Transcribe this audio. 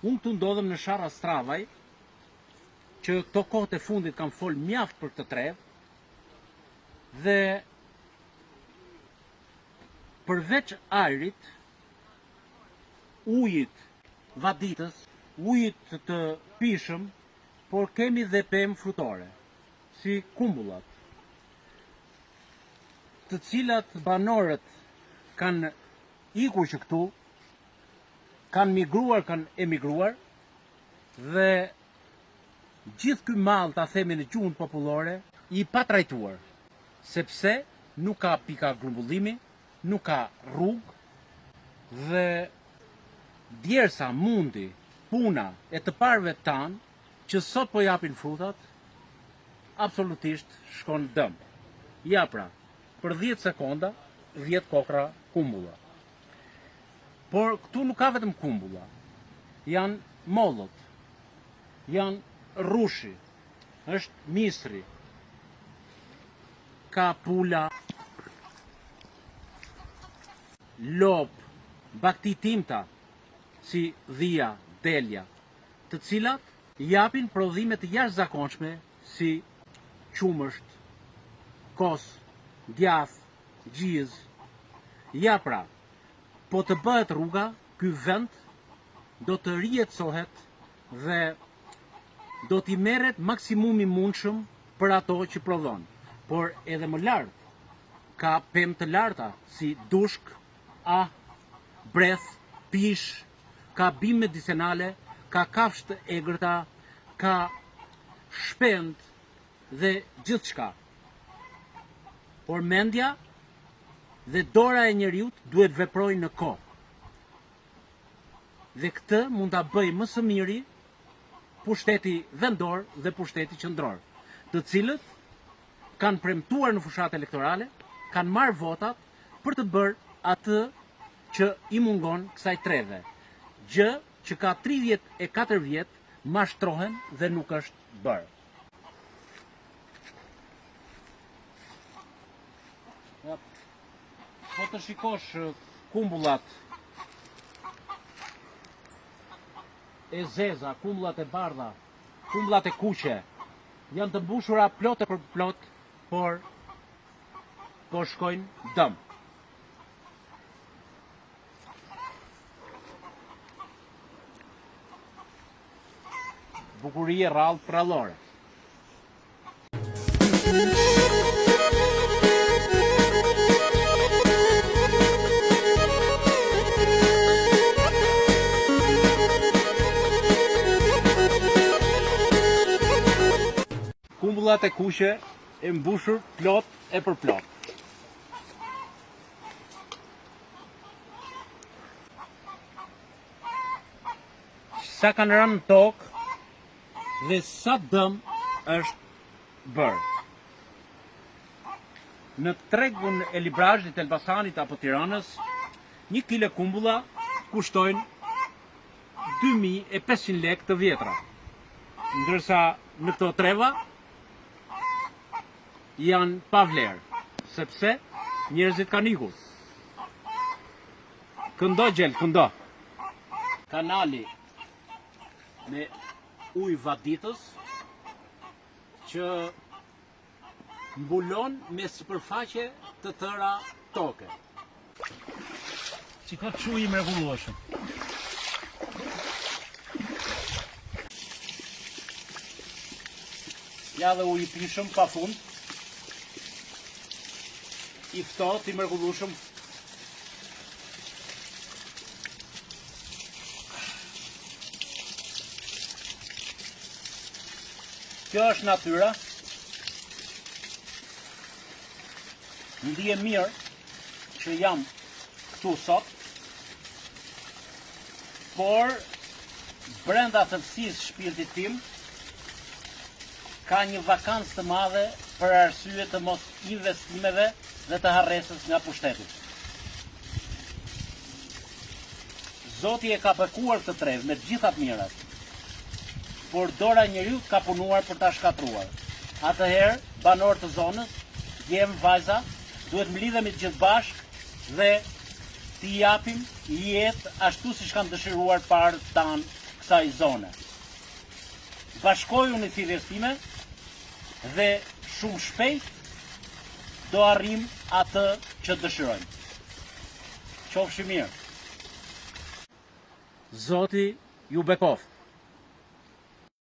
Unë këtu ndodhem në Sharra Stravaj, që këto kohët e fundit kam fol mjaft për këtë trevë, dhe përveç ajrit, ujit vaditës, ujit të pishëm, por kemi dhe pemë frutore, si kumbullat, të cilat banorët kanë ikur që këtu, kanë migruar, kanë emigruar, dhe gjithë ky mall, ta themi në gjuhën popullore, i patrajtuar, sepse nuk ka pika grumbullimi, nuk ka rrugë, dhe djersa mundi, puna e të parëve tanë, që sot po japin frutat, absolutisht shkon dëm. Ja pra, për 10 sekonda, 10 kokra kumbulla. Por këtu nuk ka vetëm kumbulla, janë mollët, janë rrushi, është misri, ka pula, lop, bakti timta, si dhia, delja, të cilat japin prodhime të jashtëzakonshme si qumësht, kos, djath, gjiz. Ja pra, po të bëhet rruga, ky vend do të rijetësohet dhe do t'i merret maksimumi mundshëm për ato që prodhon. Por edhe më lart, ka pemë të larta si dushk, breth, pish, ka bimë medicinale, ka kafshë të egërta, ka shpend dhe gjithçka. Por mendja dhe dora e njeriut duhet veprojnë në kohë. Dhe këtë mund ta bëjë më së miri pushteti vendor dhe pushteti qendror, të cilët kanë premtuar në fushat elektorale, kanë marrë votat për të bërë atë që i mungon kësaj treve. Gjë që ka 34 vjet mashtrohen dhe nuk është bërë. Po të shikosh kumbullat e zeza, kumbullat e bardha, kumbullat e kuqe, janë të mbushura plot e për plot, por po shkojnë dëm. Bukurie rrallë prallore. Kumbullat e kuqe e mbushur plot e për plot. Sa kanë rënë në tokë dhe sa dëm është bërë. Në tregun e Librazhit, Elbasanit apo Tiranës, 1 kile kumbulla kushtojnë 2500 lekë të vjetra. Ndërsa në këto treva janë pa vlerë, sepse njerëzit kanë ikur. Këndo gjel, këndo. Kanali me ujë vaditës që mbulon me sipërfaqe të tëra toke. Që ka të shu i mrekullueshëm. Ja dhe ujë i pishëm pa fund, i ftohtë, i mrekullueshëm. Kjo është natyra. Ndihem mirë që jam këtu sot, por brenda thellësisë shpirtit tim ka një vakancë të madhe për arsye të mos investimeve dhe të harresës nga pushteti. Zoti e ka bekuar këtë trevë me të gjitha të mirat, por dora e njeriu ka punuar për ta shkatruar. Atëherë, banorët të zonës, djem, vajza, duhet mlidhemi të gjithë bashkë dhe t'i japim jetë ashtu siç kanë dëshiruar parët tanë kësaj zone. Bashkoju në thirrjes time dhe shumë shpejt do arrim atë që dëshirojmë. Qofshi mirë. Zoti ju bekoft.